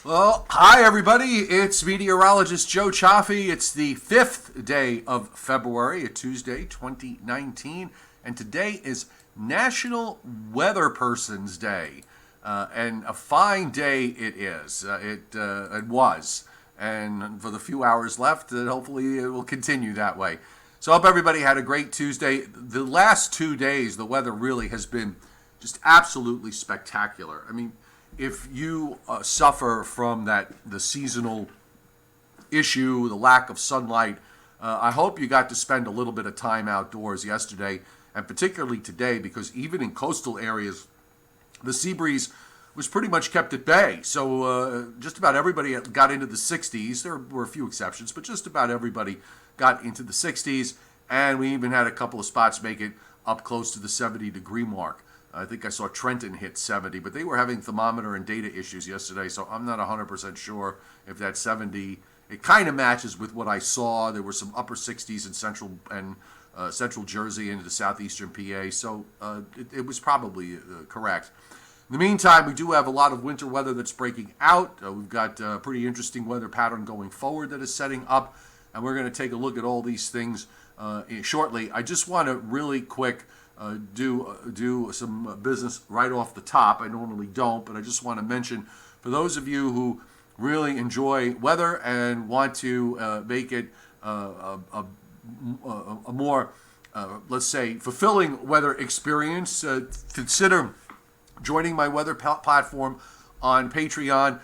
Well, hi everybody. It's meteorologist Joe Chaffee. It's the 5th day of February, a Tuesday, 2019, and today is National Weather Person's Day. And a fine day it is. It was. And for the few hours left, hopefully it will continue that way. So I hope everybody had a great Tuesday. The last 2 days, the weather really has been just absolutely spectacular. I mean, if you suffer from the seasonal issue, the lack of sunlight, I hope you got to spend a little bit of time outdoors yesterday, and particularly today, because even in coastal areas, the sea breeze was pretty much kept at bay. So just about everybody got into the 60s. There were a few exceptions, but just about everybody got into the 60s, and we even had a couple of spots make it up close to the 70-degree mark. I think I saw Trenton hit 70, but they were having thermometer and data issues yesterday, so I'm not 100% sure if that 70. It kind of matches with what I saw. There were some upper 60s in central Jersey into the southeastern PA, so it was probably correct. In the meantime, we do have a lot of winter weather that's breaking out. We've got a pretty interesting weather pattern going forward that is setting up, and we're going to take a look at all these things shortly. I just want to really quick do some business right off the top. I normally don't, but I just want to mention, for those of you who really enjoy weather and want to make it a more, let's say, fulfilling weather experience, consider joining my weather platform on Patreon.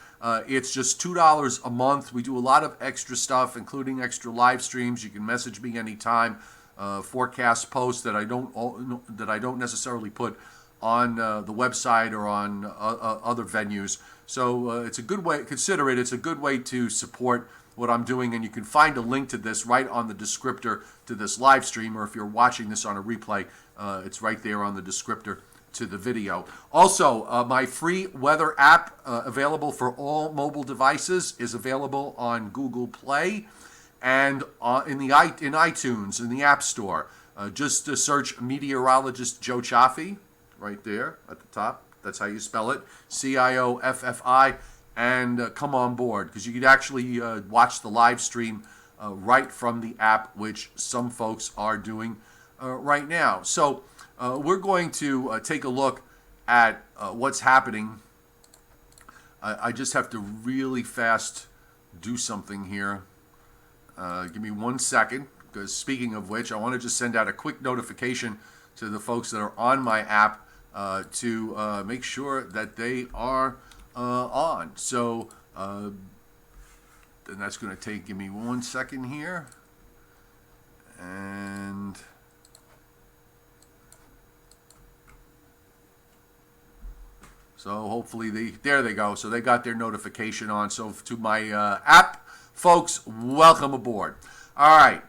It's just $2 a month. We do a lot of extra stuff, including extra live streams. You can message me anytime. Forecast posts that I don't necessarily put on the website or on other venues. So it's a good way. Consider it. It's a good way to support what I'm doing, and you can find a link to this right on the descriptor to this live stream, or if you're watching this on a replay, it's right there on the descriptor to the video. Also, my free weather app available for all mobile devices is available on Google Play and in iTunes, in the App Store. Just search meteorologist Joe Chaffee right there at the top. That's how you spell it, Cioffi, and come on board, because you could actually watch the live stream right from the app, which some folks are doing right now. So we're going to take a look at what's happening. I just have to really fast do something here. Give me 1 second, because speaking of which, I want to just send out a quick notification to the folks that are on my app to make sure that they are on. So, and that's going to give me 1 second here. And so hopefully there they go. So they got their notification on. So to my app folks, welcome aboard. All right,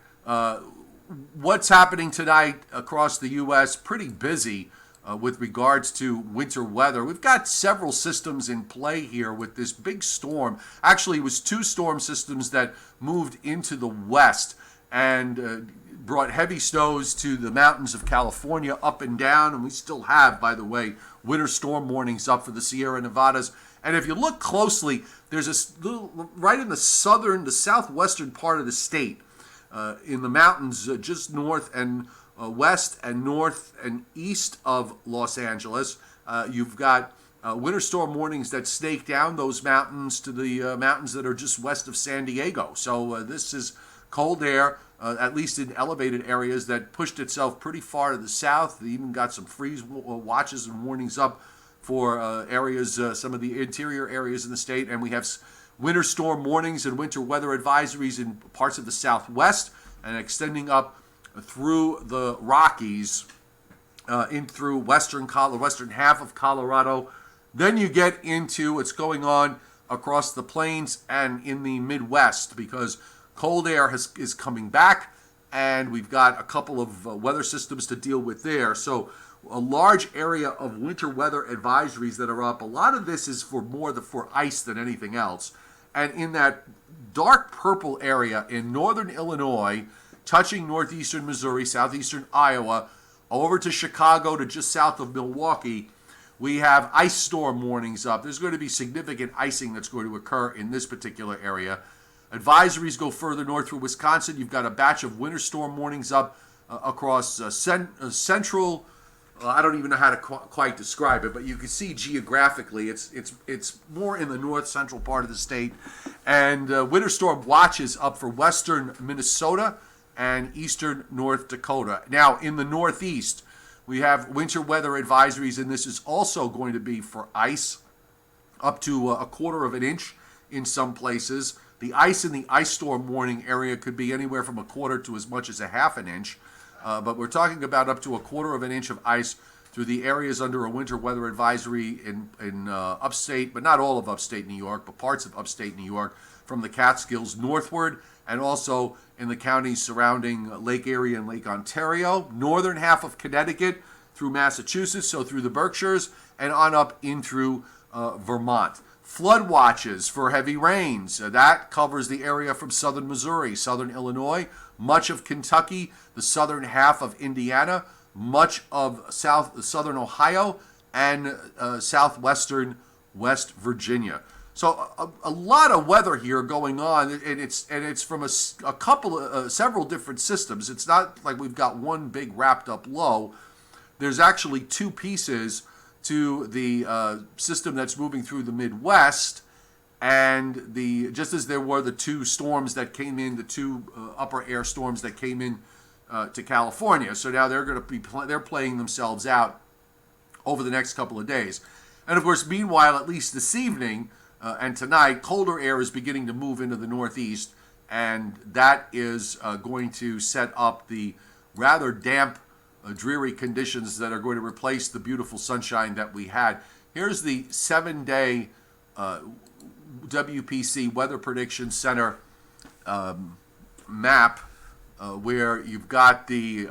what's happening tonight across the U.S.? Pretty busy with regards to winter weather. We've got several systems in play here with this big storm. Actually, it was two storm systems that moved into the west and brought heavy snows to the mountains of California up and down, and we still have, by the way, winter storm warnings up for the Sierra Nevadas. And if you look closely, there's a little, right in the southwestern part of the state, in the mountains just north and west and north and east of Los Angeles. You've got winter storm warnings that snake down those mountains to the mountains that are just west of San Diego. So this is cold air, at least in elevated areas, that pushed itself pretty far to the south. They even got some freeze watches and warnings up for areas, some of the interior areas in the state. And we have winter storm warnings and winter weather advisories in parts of the southwest and extending up through the Rockies, in through western half of Colorado. Then you get into what's going on across the plains and in the Midwest, because cold air is coming back, and we've got a couple of weather systems to deal with there. So a large area of winter weather advisories that are up. A lot of this is for ice than anything else. And in that dark purple area in northern Illinois, touching northeastern Missouri, southeastern Iowa, over to Chicago to just south of Milwaukee, We have ice storm warnings up. There's going to be significant icing that's going to occur in this particular area. Advisories go further north through Wisconsin. You've got a batch of winter storm warnings up across central. I don't even know how to quite describe it, but you can see geographically it's more in the north central part of the state. And winter storm watches up for western Minnesota and eastern North Dakota. Now, in the northeast, we have winter weather advisories, and this is also going to be for ice up to a quarter of an inch in some places. The ice in the ice storm warning area could be anywhere from a quarter to as much as a half an inch. But we're talking about up to a quarter of an inch of ice through the areas under a winter weather advisory in upstate, but not all of upstate New York, but parts of upstate New York from the Catskills northward, and also in the counties surrounding Lake Erie and Lake Ontario, northern half of Connecticut through Massachusetts, so through the Berkshires, and on up in through Vermont. Flood watches for heavy rains. That covers the area from southern Missouri, southern Illinois, much of Kentucky, the southern half of Indiana, much of southern Ohio, and southwestern West Virginia. So a lot of weather here going on, and it's from a couple, several different systems. It's not like we've got one big wrapped up low. There's actually two pieces to the system that's moving through the Midwest, and just as there were the two storms that came in, the two upper air storms that came in to California. So now they're going to be they're playing themselves out over the next couple of days, and of course, meanwhile, at least this evening and tonight, colder air is beginning to move into the Northeast, and that is going to set up the rather damp, dreary conditions that are going to replace the beautiful sunshine that we had. Here's the 7-day WPC Weather Prediction Center map where you've got the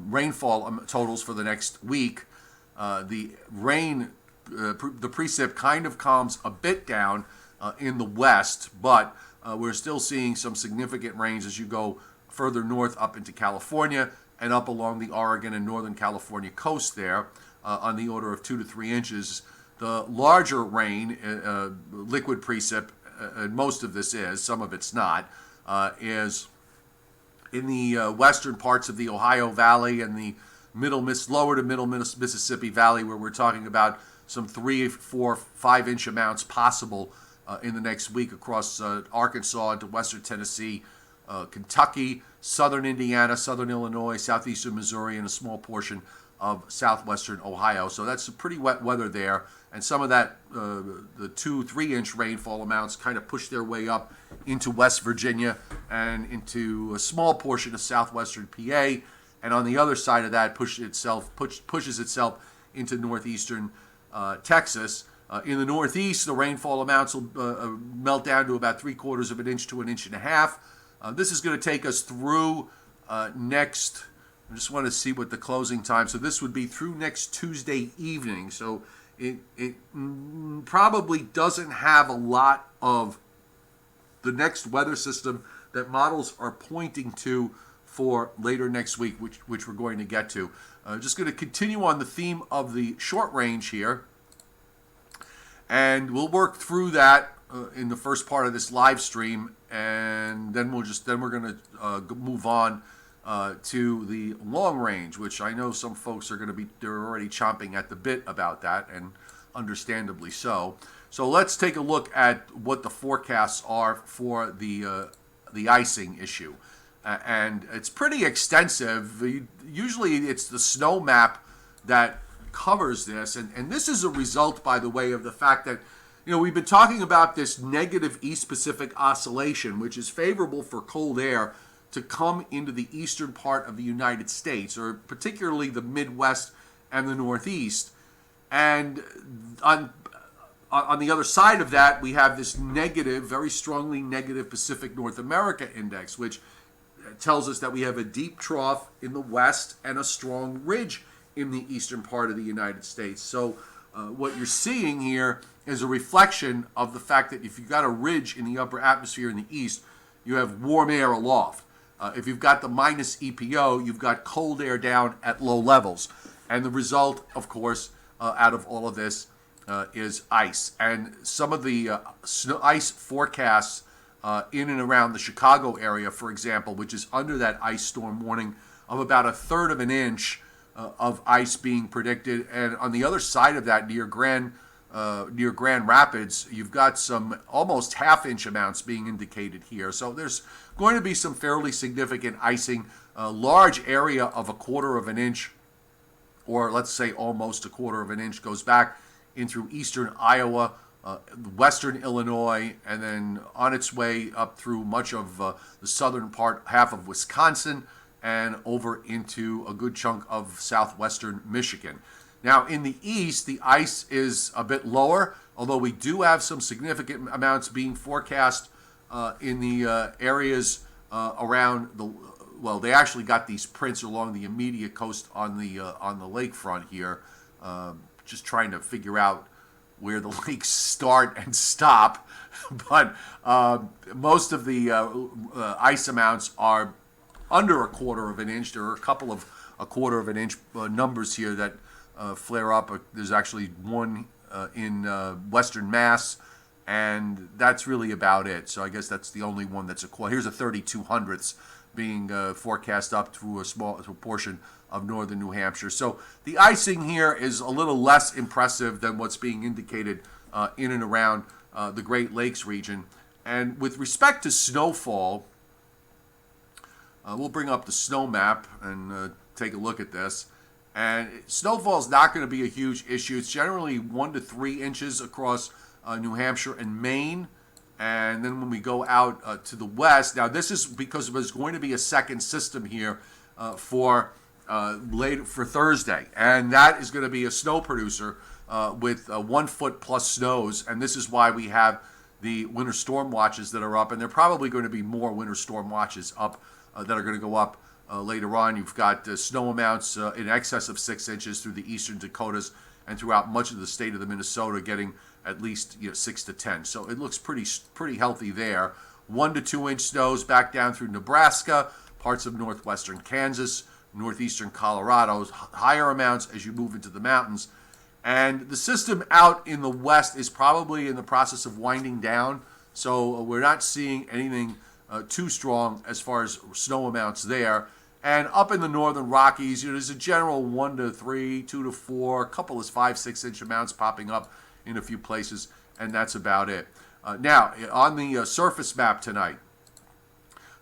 rainfall totals for the next week. The rain, the precip kind of calms a bit down in the west, but we're still seeing some significant rains as you go further north up into California and up along the Oregon and Northern California coast there on the order of 2 to 3 inches. The larger rain, liquid precip, and most of this is, some of it's not, is in the western parts of the Ohio Valley and the lower to middle Mississippi Valley, where we're talking about some 3, 4, 5-inch amounts possible in the next week across Arkansas into western Tennessee, Kentucky, southern Indiana, southern Illinois, southeastern Missouri, and a small portion of southwestern Ohio. So that's some pretty wet weather there. And some of that, the 2, 3-inch rainfall amounts kind of push their way up into West Virginia and into a small portion of southwestern PA. And on the other side of that, pushes itself into northeastern Texas. In the Northeast, the rainfall amounts will melt down to about 3/4 of an inch to 1.5 inches. This is going to take us through next. I just want to see what the closing time. So this would be through next Tuesday evening. So it probably doesn't have a lot of the next weather system that models are pointing to for later next week, which we're going to get to. Just going to continue on the theme of the short range here, and we'll work through that in the first part of this live stream, and then we're going to move on to the long range, which I know some folks they're already chomping at the bit about that, and understandably so. So let's take a look at what the forecasts are for the icing issue. And it's pretty extensive. Usually it's the snow map that covers this. And this is a result, by the way, of the fact that, we've been talking about this negative East Pacific oscillation, which is favorable for cold air to come into the eastern part of the United States, or particularly the Midwest and the Northeast. And on the other side of that, we have this negative, very strongly negative Pacific North America index, which tells us that we have a deep trough in the west and a strong ridge in the eastern part of the United States. So what you're seeing here is a reflection of the fact that if you've got a ridge in the upper atmosphere in the east, you have warm air aloft. If you've got the minus EPO, you've got cold air down at low levels. And the result, of course, out of all of this is ice. And some of the ice forecasts in and around the Chicago area, for example, which is under that ice storm warning of about 1/3 of an inch of ice being predicted. And on the other side of that, near Grand Rapids, you've got some almost half-inch amounts being indicated here. So there's going to be some fairly significant icing. A large area of 1/4 of an inch, or let's say almost 1/4 of an inch, goes back in through eastern Iowa, western Illinois, and then on its way up through much of the southern half of Wisconsin, and over into a good chunk of southwestern Michigan. Now, in the east, the ice is a bit lower, although we do have some significant amounts being forecast in the areas around the. Well, they actually got these prints along the immediate coast on the lakefront here. Just trying to figure out where the lakes start and stop, but most of the ice amounts are under 1/4 of an inch. There are a couple of 1/4 of an inch numbers here that flare up. There's actually one in Western Mass, and that's really about it. So I guess that's the only one that's a quarter. Here's a 32/100ths being forecast up through a small portion of northern New Hampshire. So the icing here is a little less impressive than what's being indicated in and around the Great Lakes region. And with respect to snowfall, we'll bring up the snow map and take a look at this. And snowfall is not going to be a huge issue. It's generally 1 to 3 inches across New Hampshire and Maine. And then when we go out to the west, now this is because there's going to be a second system here for Thursday, and that is going to be a snow producer with 1 foot plus snows, and this is why we have the winter storm watches that are up, and there are probably going to be more winter storm watches up that are going to go up later on. You've got snow amounts in excess of 6 inches through the eastern Dakotas and throughout much of the state of the Minnesota, getting at least 6 to 10. So it looks pretty healthy there. 1 to 2 inch snows back down through Nebraska, parts of northwestern Kansas, northeastern Colorado, higher amounts as you move into the mountains. And the system out in the west is probably in the process of winding down, so we're not seeing anything too strong as far as snow amounts there. And up in the northern Rockies, there's a general 1 to 3, 2 to 4, a couple of 5-6 inch amounts popping up in a few places, and that's about it. Now, on the surface map tonight,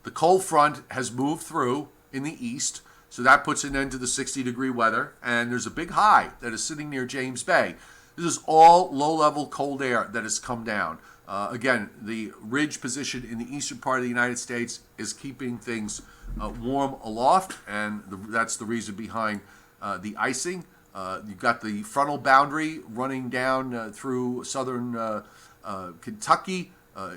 the cold front has moved through in the east, so that puts an end to the 60-degree weather, and there's a big high that is sitting near James Bay. This is all low-level cold air that has come down. Again, the ridge position in the eastern part of the United States is keeping things warm aloft, and that's the reason behind the icing. You've got the frontal boundary running down through southern Kentucky,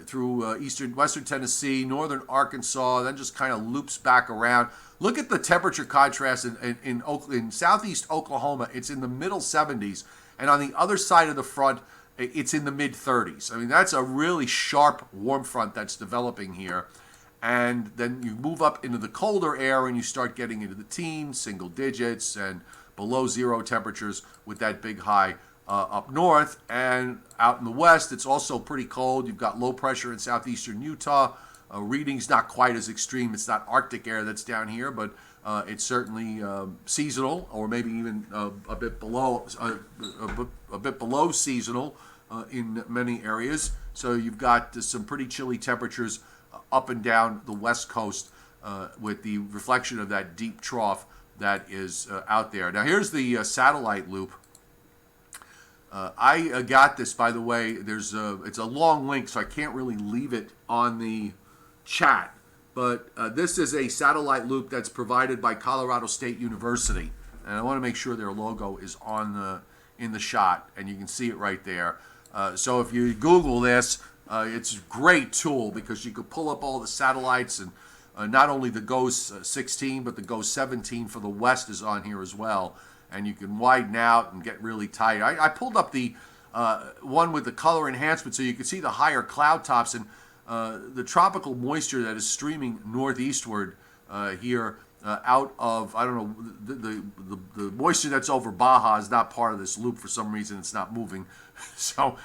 through western Tennessee, northern Arkansas, then just kind of loops back around. Look at the temperature contrast in southeast Oklahoma. It's in the middle 70s, and on the other side of the front, it's in the mid 30s. I mean, that's a really sharp warm front that's developing here. And then you move up into the colder air and you start getting into the teens, single digits, and below zero temperatures with that big high up north. And out in the west, it's also pretty cold. You've got low pressure in southeastern Utah. Reading's not quite as extreme. It's not Arctic air that's down here, but it's certainly seasonal, or maybe even a bit below seasonal in many areas. So you've got some pretty chilly temperatures up and down the west coast with the reflection of that deep trough that is out there. Now here's the satellite loop. I got this, by the way. It's a long link, so I can't really leave it on the chat. But this is a satellite loop that's provided by Colorado State University, and I want to make sure their logo is in the shot, and you can see it right there. So if you Google this, it's a great tool because you could pull up all the satellites, and not only the GOES 16, but the GOES 17 for the West is on here as well. And you can widen out and get really tight. I pulled up the one with the color enhancement so you can see the higher cloud tops and the tropical moisture that is streaming northeastward here out of, I don't know, the moisture that's over Baja is not part of this loop for some reason. It's not moving. So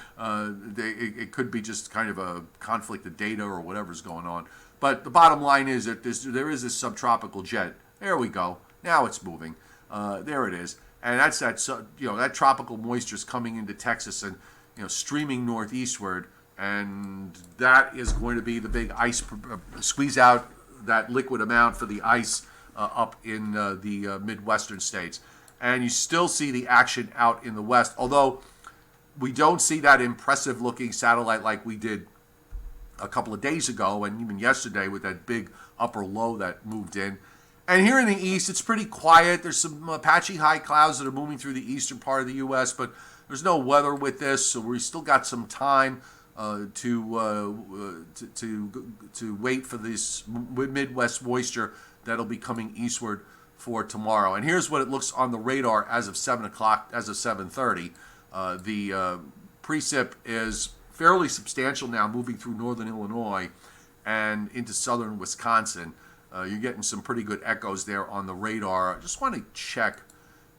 it could be just kind of a conflict of data or whatever's going on. But the bottom line is that there is this subtropical jet. There we go. Now it's moving. There it is. And that's that tropical moisture is coming into Texas and streaming northeastward, and that is going to be the big ice squeeze out that liquid amount for the ice up in the Midwestern states. And you still see the action out in the west, although we don't see that impressive looking satellite like we did a couple of days ago and even yesterday with that big upper low that moved in. And here in the east, it's pretty quiet. There's some patchy high clouds that are moving through the eastern part of the U.S., but there's no weather with this, so we still got some time to wait for this Midwest moisture that'll be coming eastward for tomorrow. And here's what it looks on the radar as of 7 o'clock, as of 7:30. The precip is fairly substantial now, moving through northern Illinois and into southern Wisconsin. You're getting some pretty good echoes there on the radar. I just want to check.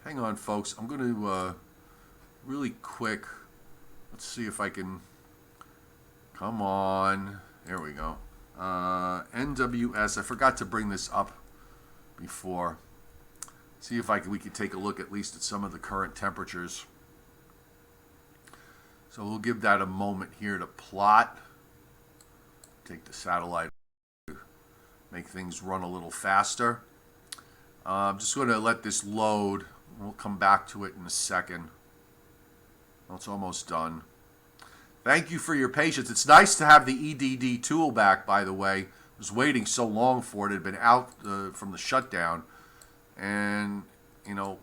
Hang on, folks. I'm going to really quick. Let's see if I can. Come on. There we go. NWS. I forgot to bring this up before. See if we could take a look at least at some of the current temperatures. So we'll give that a moment here to plot. Take the satellite. Make things run a little faster. I'm just going to let this load. We'll come back to it in a second. Well, it's almost done. Thank you for your patience. It's nice to have the EDD tool back, by the way. I was waiting so long for it. It had been out from the shutdown. And,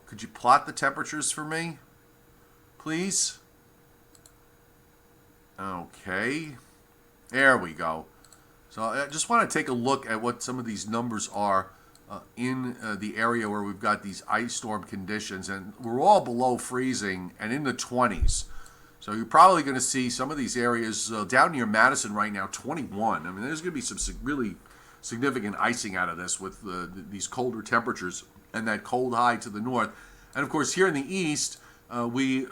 could you plot the temperatures for me, please? Okay. There we go. So I just want to take a look at what some of these numbers are in the area where we've got these ice storm conditions. And we're all below freezing and in the 20s. So you're probably going to see some of these areas down near Madison right now, 21. I mean, there's going to be some really significant icing out of this with these colder temperatures and that cold high to the north. And, of course, here in the east, we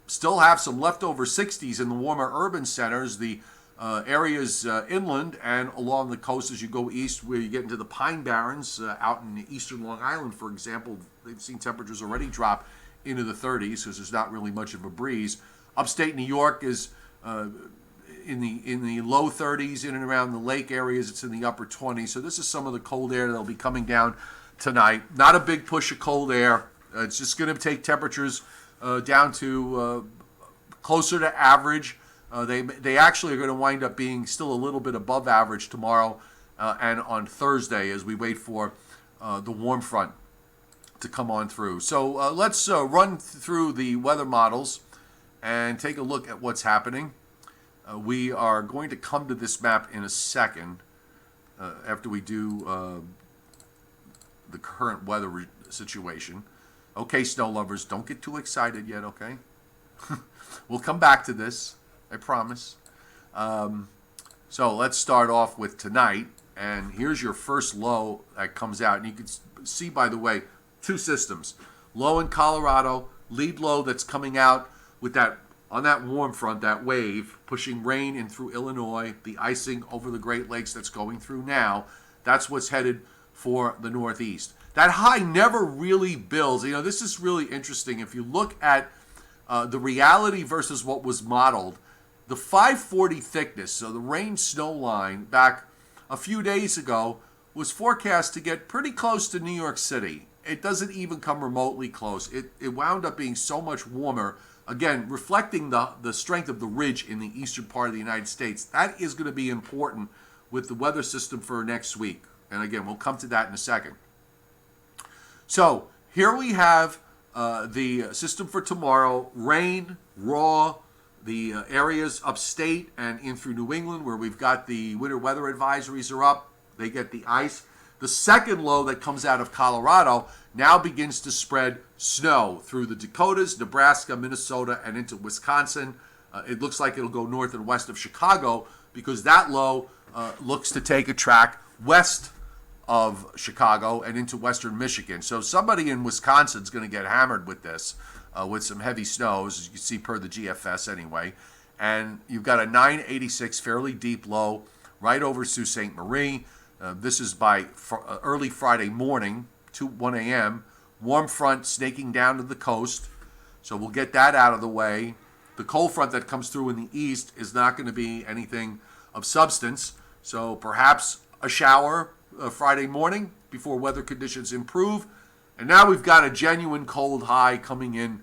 still have some leftover 60s in the warmer urban centers. The areas inland and along the coast as you go east, where you get into the Pine Barrens, out in eastern Long Island, for example, they've seen temperatures already drop into the 30s because there's not really much of a breeze. Upstate New York is in the low 30s, in and around the lake areas. It's in the upper 20s. So this is some of the cold air that'll be coming down tonight. Not a big push of cold air. It's just going to take temperatures down to closer to average. They actually are going to wind up being still a little bit above average tomorrow and on Thursday as we wait for the warm front to come on through. So let's run through the weather models and take a look at what's happening. We are going to come to this map in a second after we do the current weather situation. Okay, snow lovers, don't get too excited yet, okay? We'll come back to this, I promise. So let's start off with tonight. And here's your first low that comes out. And you can see, by the way, two systems. Low in Colorado, lead low that's coming out with that on that warm front, that wave, pushing rain in through Illinois, the icing over the Great Lakes that's going through now. That's what's headed for the Northeast. That high never really builds. This is really interesting. If you look at the reality versus what was modeled, the 540 thickness, so the rain snow line back a few days ago, was forecast to get pretty close to New York City. It doesn't even come remotely close. It wound up being so much warmer, again, reflecting the strength of the ridge in the eastern part of the United States. That is going to be important with the weather system for next week. And again, we'll come to that in a second. So here we have the system for tomorrow. Rain, raw, the areas upstate and in through New England where we've got the winter weather advisories are up. They get the ice. The second low that comes out of Colorado now begins to spread snow through the Dakotas, Nebraska, Minnesota, and into Wisconsin. It looks like it'll go north and west of Chicago because that low looks to take a track west of Chicago and into western Michigan. So somebody in Wisconsin is going to get hammered with this, with some heavy snows, as you can see per the GFS anyway. And you've got a 986 fairly deep low right over Sault Ste. Marie. This is by early Friday morning, 1 a.m. Warm front snaking down to the coast. So we'll get that out of the way. The cold front that comes through in the east is not going to be anything of substance. So perhaps a shower Friday morning before weather conditions improve. And now we've got a genuine cold high coming in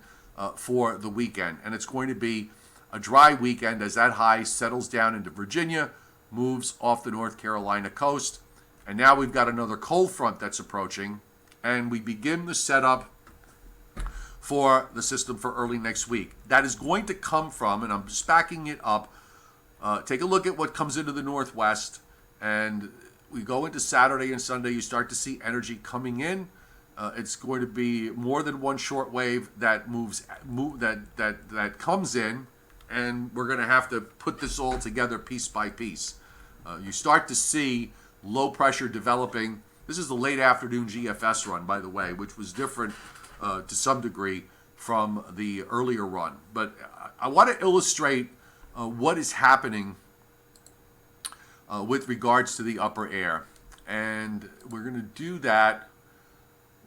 for the weekend. And it's going to be a dry weekend as that high settles down into Virginia, moves off the North Carolina coast. And now we've got another cold front that's approaching. And we begin the setup for the system for early next week. That is going to come from, and I'm just backing it up, take a look at what comes into the northwest. And we go into Saturday and Sunday, you start to see energy coming in. It's going to be more than one short wave that that comes in, and we're going to have to put this all together piece by piece. You start to see low pressure developing. This is the late afternoon GFS run, by the way, which was different to some degree from the earlier run. But I want to illustrate what is happening with regards to the upper air. And we're going to do that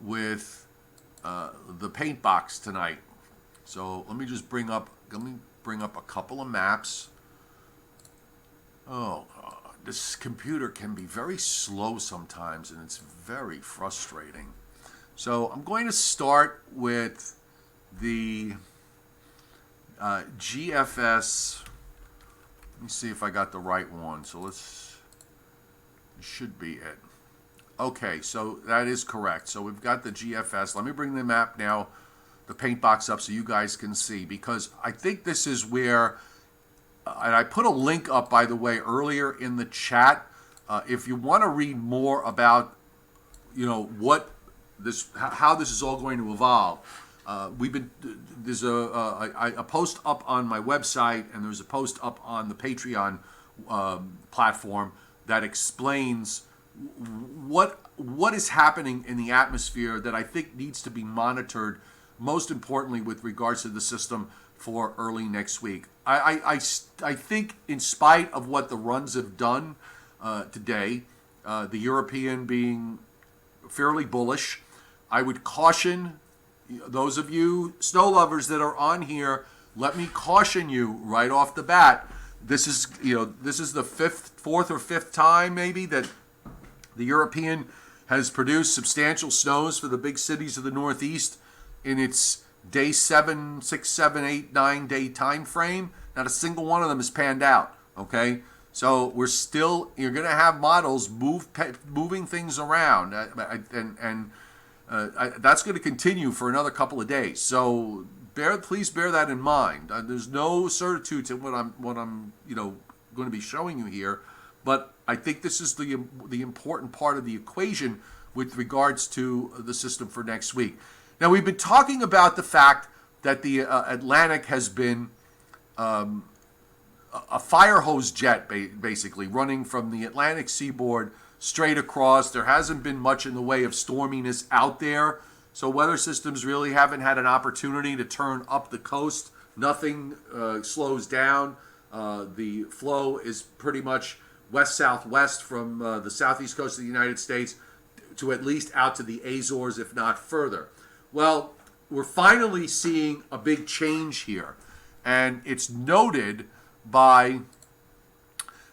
with the paint box tonight. So let me bring up a couple of maps. This computer can be very slow sometimes, and it's very frustrating. So I'm going to start with the GFS. Let me see if I got the right one. So it should be it. Okay, so that is correct. So we've got the GFS. Let me bring the map now, the paint box up so you guys can see, because I think this is where, and I put a link up, by the way, earlier in the chat. If you want to read more about, what this, how this is all going to evolve, there's a post up on my website, and there's a post up on the Patreon platform that explains what is happening in the atmosphere that I think needs to be monitored, most importantly with regards to the system for early next week. I think, in spite of what the runs have done today, the European being fairly bullish, I would caution those of you snow lovers that are on here. Let me caution you right off the bat. This is the fourth or fifth time maybe that the European has produced substantial snows for the big cities of the Northeast in its day 7, 6, 7, 8, 9 day time frame. Not a single one of them is panned out. Okay, so you're going to have models moving things around, and that's going to continue for another couple of days. So please bear that in mind. There's no certitude to what I'm going to be showing you here, but I think this is the important part of the equation with regards to the system for next week. Now, we've been talking about the fact that the Atlantic has been a fire hose jet, basically, running from the Atlantic seaboard straight across. There hasn't been much in the way of storminess out there, so weather systems really haven't had an opportunity to turn up the coast. Nothing slows down. The flow is pretty much west-southwest from the southeast coast of the United States to at least out to the Azores, if not further. Well, we're finally seeing a big change here, and it's noted by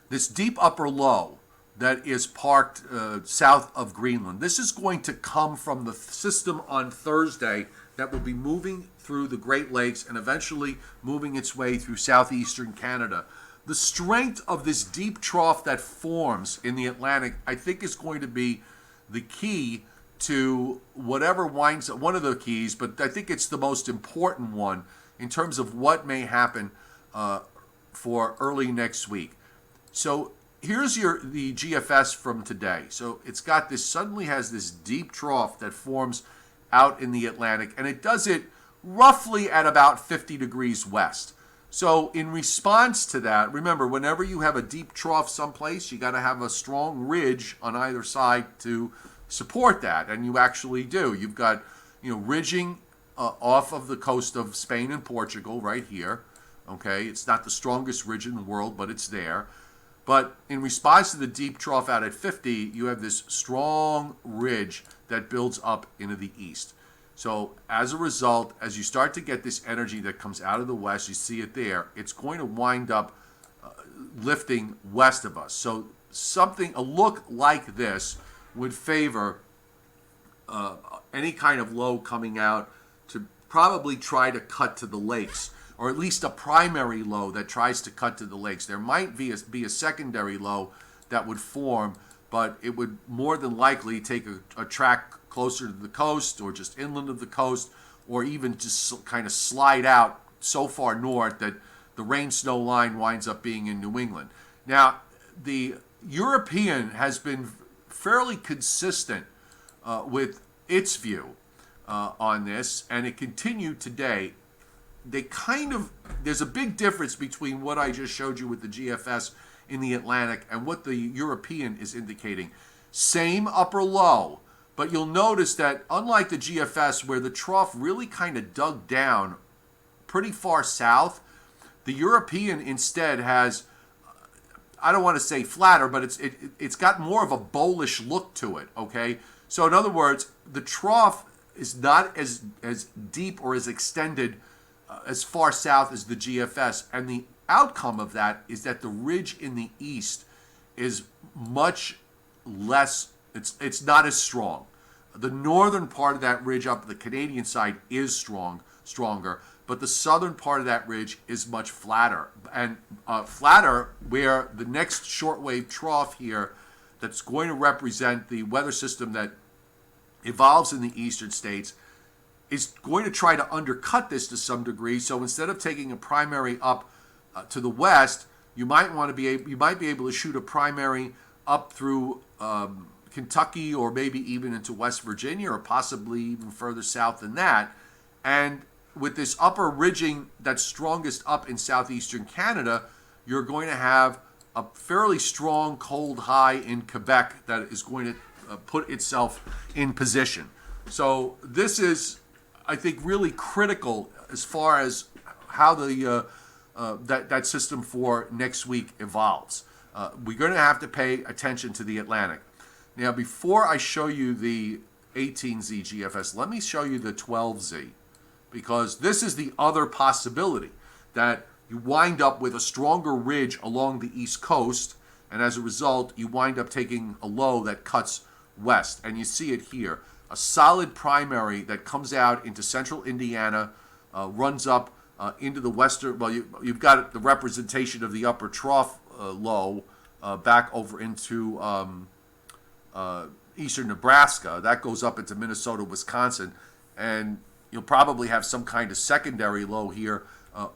this deep upper low that is parked south of Greenland. This is going to come from the system on Thursday that will be moving through the Great Lakes and eventually moving its way through southeastern Canada. The strength of this deep trough that forms in the Atlantic, I think, is going to be the key to whatever winds up, one of the keys, but I think it's the most important one in terms of what may happen for early next week. So here's the GFS from today. So it's got this, suddenly has this deep trough that forms out in the Atlantic, and it does it roughly at about 50 degrees west. So in response to that, remember, whenever you have a deep trough someplace, you got to have a strong ridge on either side to support that, and you actually do. You've got, ridging off of the coast of Spain and Portugal right here. Okay, it's not the strongest ridge in the world, but it's there. But in response to the deep trough out at 50, you have this strong ridge that builds up into the east. So as a result, as you start to get this energy that comes out of the west, you see it there, it's going to wind up lifting west of us. So a look like this would favor any kind of low coming out to probably try to cut to the lakes, or at least a primary low that tries to cut to the lakes. There might be a secondary low that would form, but it would more than likely take a track closer to the coast or just inland of the coast, or even just kind of slide out so far north that the rain-snow line winds up being in New England. Now, the European has been fairly consistent with its view on this, and it continued today. There's a big difference between what I just showed you with the GFS in the Atlantic and what the European is indicating. Same upper low, but you'll notice that unlike the GFS, where the trough really kind of dug down pretty far south, the European instead has, I don't want to say flatter, but it's got more of a bowlish look to it, okay? So in other words, the trough is not as deep or as extended as far south as the GFS, and the outcome of that is that the ridge in the east is much less, it's not as strong. The northern part of that ridge up the Canadian side is stronger, but the southern part of that ridge is much flatter. And flatter where the next shortwave trough here that's going to represent the weather system that evolves in the eastern states is going to try to undercut this to some degree. So instead of taking a primary up to the west, you might be able to shoot a primary up through Kentucky, or maybe even into West Virginia, or possibly even further south than that. And with this upper ridging that's strongest up in southeastern Canada, you're going to have a fairly strong cold high in Quebec that is going to put itself in position. So this is, I think, really critical as far as how the that system for next week evolves. We're going to have to pay attention to the Atlantic. Now, before I show you the 18Z GFS, let me show you the 12Z, because this is the other possibility, that you wind up with a stronger ridge along the east coast, and as a result, you wind up taking a low that cuts west. And you see it here, a solid primary that comes out into central Indiana, runs up into the western, well, you've got the representation of the upper trough low back over into eastern Nebraska. That goes up into Minnesota, Wisconsin, and you'll probably have some kind of secondary low here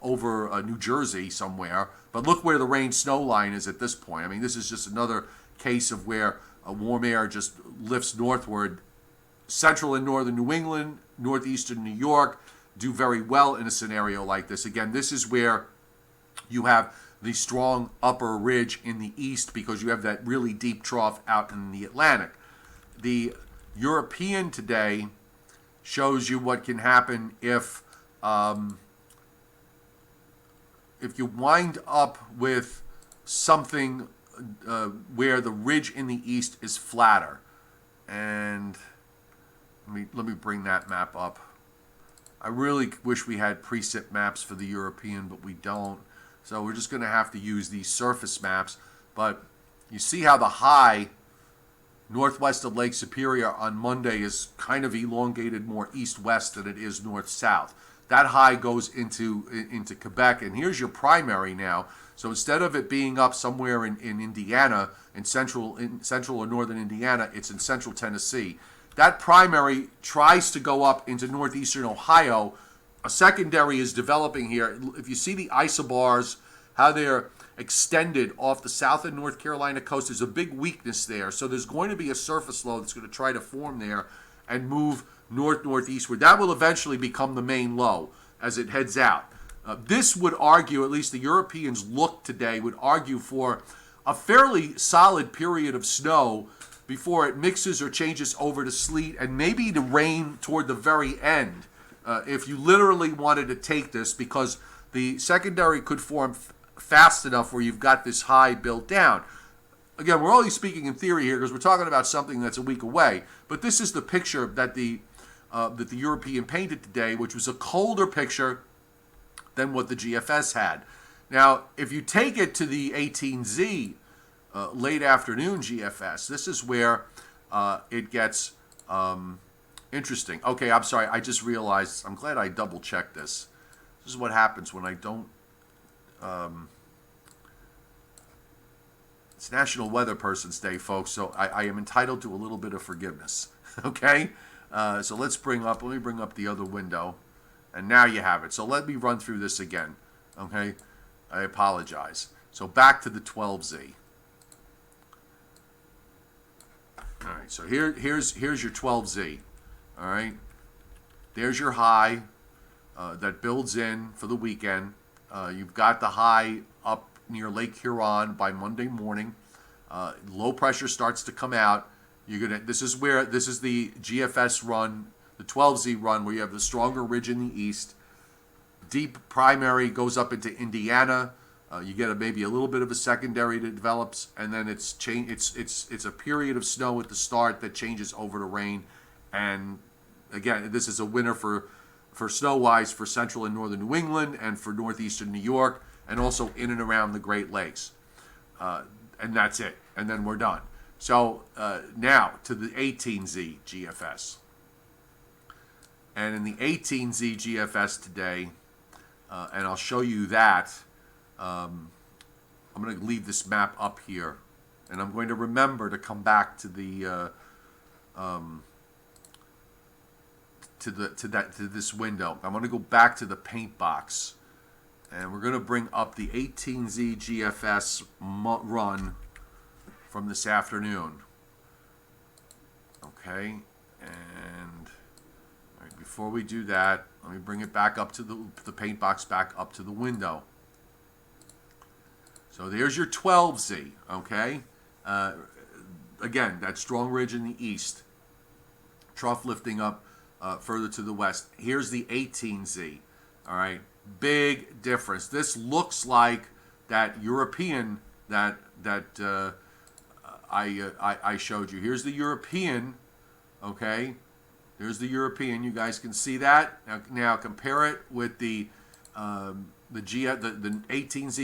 over New Jersey somewhere. But look where the rain-snow line is at this point. I mean, this is just another case of where warm air just lifts northward. Central and northern New England, northeastern New York do very well in a scenario like this. Again, this is where you have the strong upper ridge in the east, because you have that really deep trough out in the Atlantic. The European today shows you what can happen if you wind up with something where the ridge in the east is flatter. And let me bring that map up. I really wish we had preset maps for the European, but we don't. So we're just going to have to use these surface maps. But you see how the high northwest of Lake Superior on Monday is kind of elongated more east-west than it is north-south. That high goes into Quebec, and here's your primary now. So instead of it being up somewhere in Indiana, in central or northern Indiana, it's in central Tennessee. That primary tries to go up into northeastern Ohio. A secondary is developing here. If you see the isobars, how they're extended off the South and North Carolina coast, there's a big weakness there. So there's going to be a surface low that's going to try to form there and move northeastward. That will eventually become the main low as it heads out. This would argue, at least the Europeans look today, would argue for a fairly solid period of snow before it mixes or changes over to sleet and maybe to rain toward the very end. If you literally wanted to take this, because the secondary could form fast enough where you've got this high built down. Again, we're only speaking in theory here because we're talking about something that's a week away. But this is the picture that the European painted today, which was a colder picture than what the GFS had. Now, if you take it to the 18Z late afternoon GFS, this is where it gets interesting. Okay, I'm sorry. I just realized. I'm glad I double-checked this. This is what happens when I don't. It's National Weather Person's Day, folks, so I am entitled to a little bit of forgiveness. Okay? So let me bring up the other window. And now you have it. So let me run through this again. Okay? I apologize. So back to the 12Z. All right, so here's your 12Z. All right? There's your high that builds in for the weekend. You've got the high up near Lake Huron by Monday morning. Low pressure starts to come out. This is the GFS run, the 12Z run, where you have the stronger ridge in the east. Deep primary goes up into Indiana. You get maybe a little bit of a secondary that develops, and then it's a period of snow at the start that changes over to rain. And again, this is a winter for snow-wise for central and northern New England and for northeastern New York, and also in and around the Great Lakes. And that's it. And then we're done. So now to the 18Z GFS. And in the 18Z GFS today, and I'll show you that, I'm going to leave this map up here. And I'm going to remember to come back to the to this window. I'm going to go back to the paint box. And we're going to bring up the 18Z GFS run from this afternoon. Okay, and before we do that, let me bring it back up to the paint box, back up to the window. So there's your 12Z, okay? Again, that strong ridge in the east. Trough lifting up further to the west. Here's the 18Z, all right? Big difference. This looks like that European that I showed you. Here's the European, okay? There's the European. You guys can see that. Now compare it with the 18Z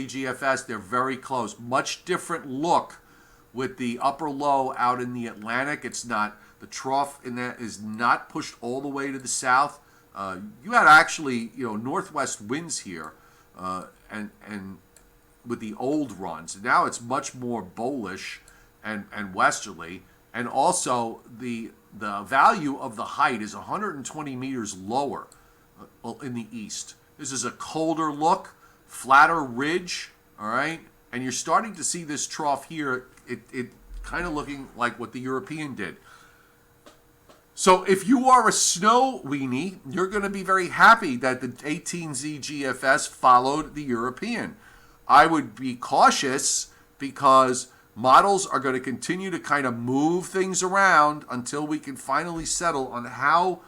GFS. They're very close. Much different look with the upper low out in the Atlantic. It's not, the trough in that is not pushed all the way to the south. You had actually, northwest winds here, and with the old runs. Now it's much more bullish and westerly, and also the value of the height is 120 meters lower in the east. This is a colder look, flatter ridge, all right, and you're starting to see this trough here. It kind of looking like what the European did. So if you are a snow weenie, you're going to be very happy that the 18Z GFS followed the European. I would be cautious because models are going to continue to kind of move things around until we can finally settle on how,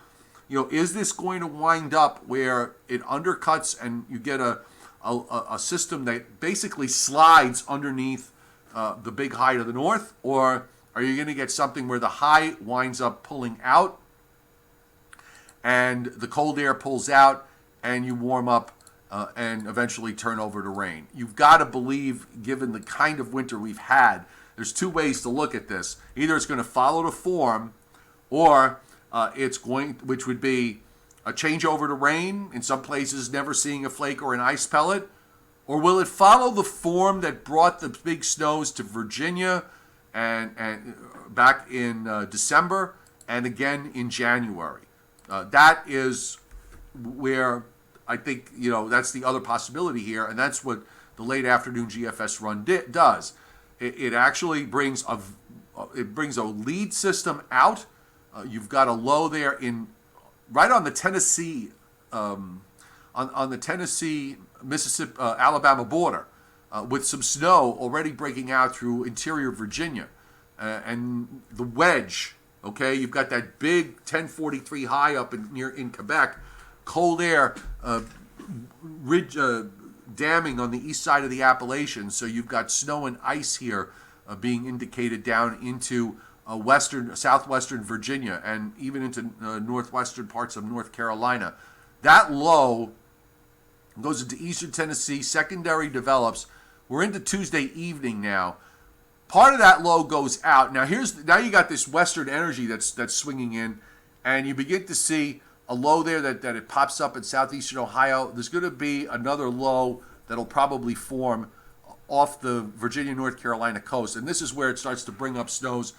is this going to wind up where it undercuts and you get a system that basically slides underneath the big high to the north, or are you going to get something where the high winds up pulling out and the cold air pulls out and you warm up and eventually turn over to rain? You've got to believe, given the kind of winter we've had, there's two ways to look at this. Either it's going to follow the form, or it's going, which would be a change over to rain, in some places never seeing a flake or an ice pellet, or will it follow the form that brought the big snows to Virginia and back in December and again in January? That is where I think, that's the other possibility here, and that's what the late afternoon GFS run does. It actually brings a lead system out. You've got a low there right on the Tennessee on the Tennessee, Mississippi, Alabama border, with some snow already breaking out through interior Virginia, and the wedge. Okay, you've got that big 1043 high up in Quebec, cold air, ridge damming on the east side of the Appalachians. So you've got snow and ice here being indicated down into southwestern Virginia, and even into northwestern parts of North Carolina. That low goes into eastern Tennessee, secondary develops. We're into Tuesday evening now. Part of that low goes out. Now you got this western energy that's swinging in, and you begin to see a low there that it pops up in southeastern Ohio. There's going to be another low that'll probably form off the Virginia, North Carolina coast, and this is where it starts to bring up snows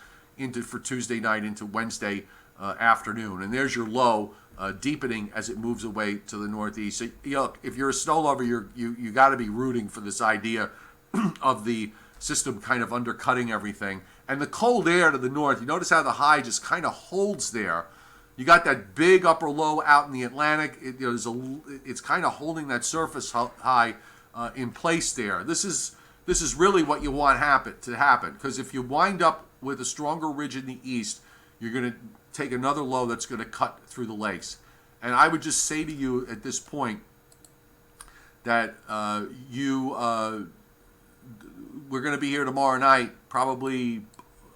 for Tuesday night into Wednesday afternoon. And there's your low deepening as it moves away to the northeast. So, look, if you're a snow lover, you got to be rooting for this idea of the system kind of undercutting everything. And the cold air to the north, you notice how the high just kind of holds there. You got that big upper low out in the Atlantic. It's kind of holding that surface high in place there. This is really what you want to happen, because if you wind up with a stronger ridge in the east, you're going to take another low that's going to cut through the lakes. And I would just say to you at this point that we're going to be here tomorrow night probably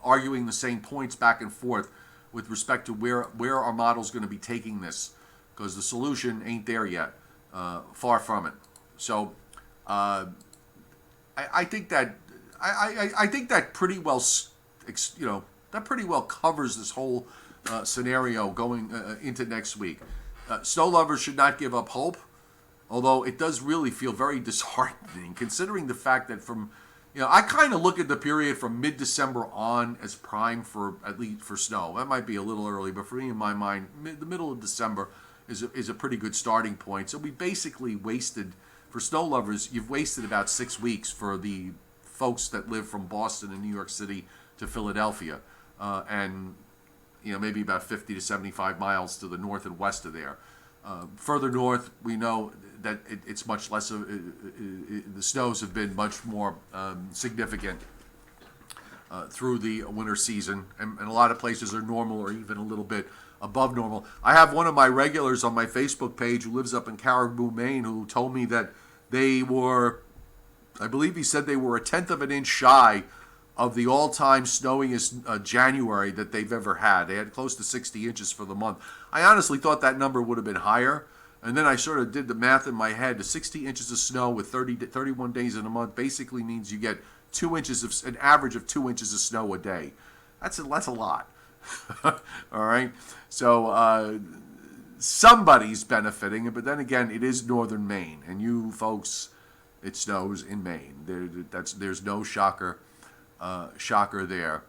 arguing the same points back and forth with respect to where our model's going to be taking this, because the solution ain't there yet, far from it. So I think that I think that pretty well that pretty well covers this whole scenario going into next week. Snow lovers should not give up hope, although it does really feel very disheartening considering the fact that I kind of look at the period from mid-December on as prime for, at least for snow. That might be a little early, but for me, in my mind, the middle of December is a pretty good starting point. So we basically wasted, for snow lovers, you've wasted about 6 weeks for the folks that live from Boston and New York City to Philadelphia, and maybe about 50 to 75 miles to the north and west of there. Further north, we know that it's much less. The snows have been much more significant through the winter season, and a lot of places are normal or even a little bit above normal. I have one of my regulars on my Facebook page who lives up in Caribou, Maine, who told me that they were, I believe he said they were 1/10 of an inch shy of the all-time snowiest January that they've ever had. They had close to 60 inches for the month. I honestly thought that number would have been higher, and then I sort of did the math in my head. The 60 inches of snow with 31 days in a month basically means you get 2 inches of an average of 2 inches of snow a day. That's a lot. All right, so somebody's benefiting, but then again, it is northern Maine, and you folks, it snows in Maine. There's no shocker there.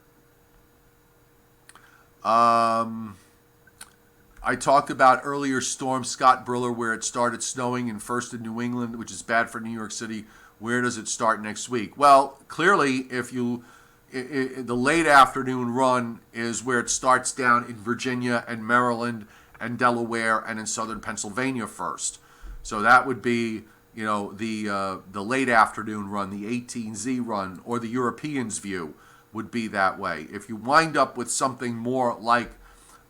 I talked about earlier Storm Scott Briller, where it started snowing in first in New England, which is bad for New York City. Where does it start next week? Well, clearly, the late afternoon run is where it starts down in Virginia and Maryland and Delaware and in southern Pennsylvania first. So that would be the late afternoon run, the 18Z run, or the Europeans' view would be that way. If you wind up with something more like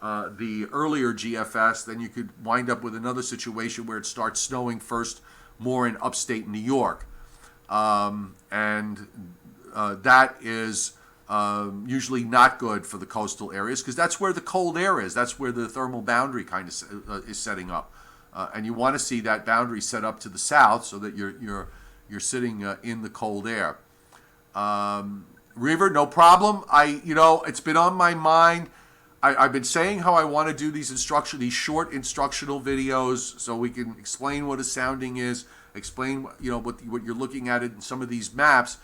the earlier GFS, then you could wind up with another situation where it starts snowing first more in upstate New York. And that is usually not good for the coastal areas, because that's where the cold air is. That's where the thermal boundary kind of is setting up. And you want to see that boundary set up to the south so that you're sitting in the cold air. Reaver, no problem. It's been on my mind. I've been saying how I want to do these short instructional videos so we can explain what a sounding is, explain what you're looking at in some of these maps,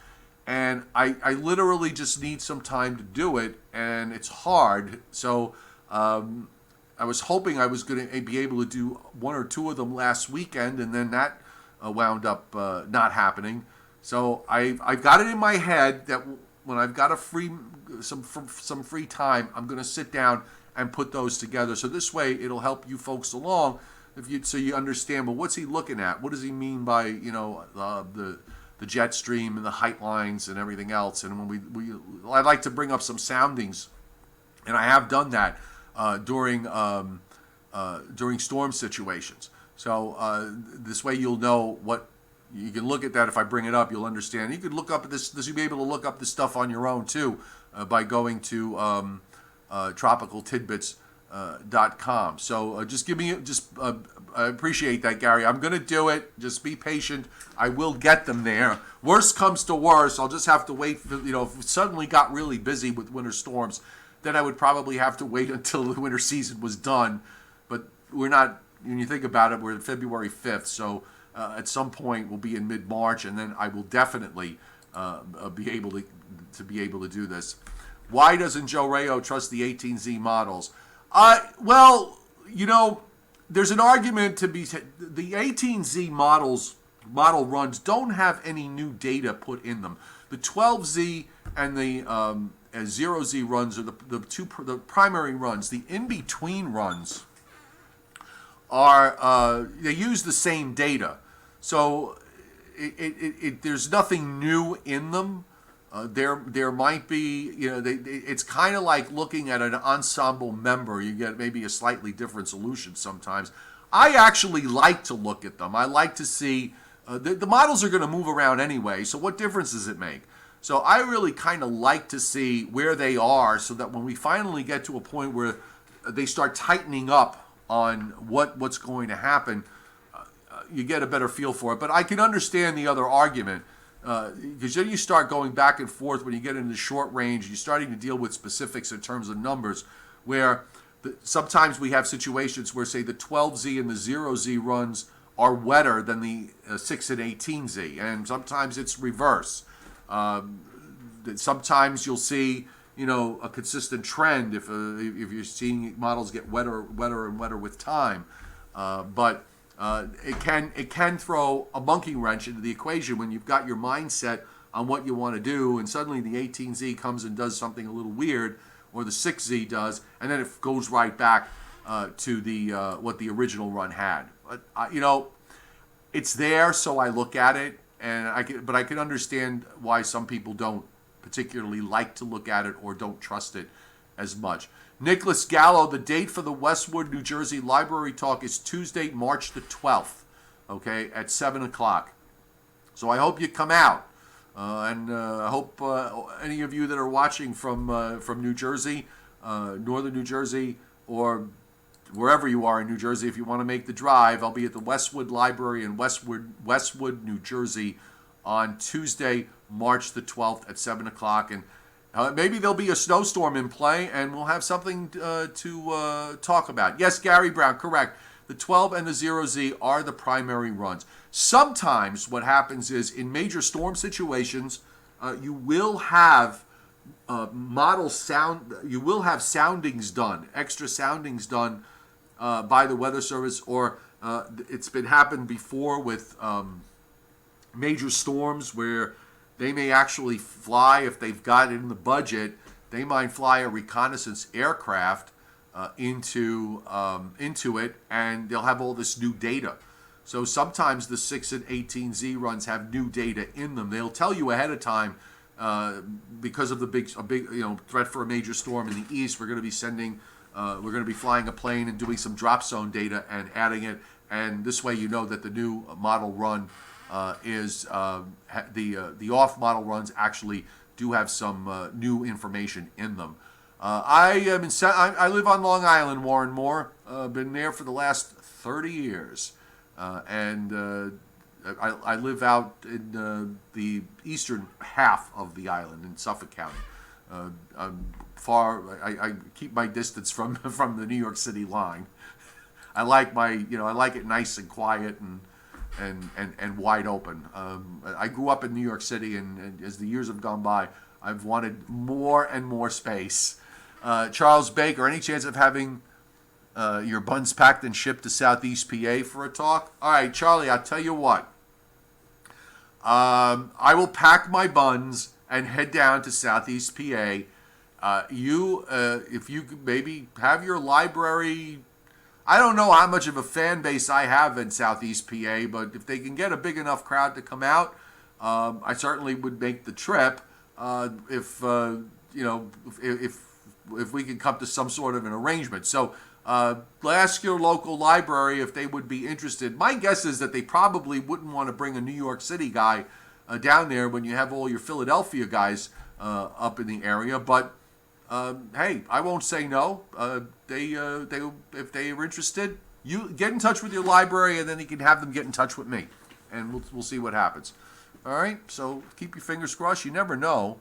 and I literally just need some time to do it, and it's hard. So I was hoping I was going to be able to do one or two of them last weekend, and then that wound up not happening. So I've got it in my head that when I've got some free time, I'm going to sit down and put those together. So this way, it'll help you folks along so you understand. Well, what's he looking at? What does he mean by the jet stream and the height lines and everything else? And when I'd like to bring up some soundings, and I have done that during storm situations. So this way you'll know what you can look at. That if I bring it up, you'll understand. You could look up this. You'll be able to look up this stuff on your own too by going to tropicaltidbits.com. So just give me I appreciate that, Gary. I'm going to do it. Just be patient. I will get them there. Worst comes to worst, I'll just have to wait for, if it suddenly got really busy with winter storms, then I would probably have to wait until the winter season was done. But we're not, when you think about it, we're at February 5th. So at some point we'll be in mid-March, and then I will definitely be able to do this. Why doesn't Joe Rayo trust the 18Z models? Well, there's an argument to be the 18Z model runs don't have any new data put in them. The 12Z and the 0Z runs are the primary runs. The in-between runs are they use the same data, so there's nothing new in them. There might be, it's kind of like looking at an ensemble member. You get maybe a slightly different solution sometimes. I actually like to look at them. I like to see, the models are going to move around anyway, so what difference does it make? So I really kind of like to see where they are, so that when we finally get to a point where they start tightening up on what's going to happen, you get a better feel for it. But I can understand the other argument. Because then you start going back and forth when you get into short range. You're starting to deal with specifics in terms of numbers, where sometimes we have situations where, say, the 12Z and the 0Z runs are wetter than the 6 and 18Z, and sometimes it's reverse. Sometimes you'll see, a consistent trend if you're seeing models get wetter and wetter with time, but. It can throw a monkey wrench into the equation when you've got your mindset on what you want to do, and suddenly the 18Z comes and does something a little weird, or the 6Z does, and then it goes right back to the what the original run had. But it's there, so I look at it, and I can understand why some people don't particularly like to look at it or don't trust it as much. Nicholas Gallo, the date for the Westwood, New Jersey Library Talk is Tuesday, March the 12th, okay, at 7 o'clock. So I hope you come out. And I hope any of you that are watching from New Jersey, northern New Jersey, or wherever you are in New Jersey, if you want to make the drive, I'll be at the Westwood Library in Westwood, New Jersey on Tuesday, March the 12th at 7 o'clock. And maybe there'll be a snowstorm in play, and we'll have something to talk about. Yes, Gary Brown, correct. The 12 and the 0Z are the primary runs. Sometimes what happens is, in major storm situations, you will have you will have soundings done, extra soundings done by the Weather Service, or it's been happened before with major storms where they may actually fly, if they've got it in the budget, they might fly a reconnaissance aircraft into it, and they'll have all this new data. So sometimes the 6 and 18Z runs have new data in them. They'll tell you ahead of time, because of a big threat for a major storm in the east. We're going to be flying a plane and doing some drop zone data and adding it, and this way you know that the new model run is the off model runs actually do have some new information in them. I live on Long Island, Warren Moore. Been there for the last 30 years, and I live out in the eastern half of the island in Suffolk County. I'm far. I keep my distance from the New York City line. I like I like it nice and quiet and wide open. I grew up in New York City, and as the years have gone by, I've wanted more and more space. Charles Baker, any chance of having your buns packed and shipped to Southeast PA for a talk? All right, Charlie, I'll tell you what. I will pack my buns and head down to Southeast PA. If you maybe have your library, I don't know how much of a fan base I have in Southeast PA, but if they can get a big enough crowd to come out, I certainly would make the trip. If you know, if we can come to some sort of an arrangement. So ask your local library if they would be interested. My guess is that they probably wouldn't want to bring a New York City guy down there when you have all your Philadelphia guys up in the area. But hey, I won't say no. They if they are interested, you get in touch with your library, and then you can have them get in touch with me, and we'll see what happens. All right. So keep your fingers crossed. You never know.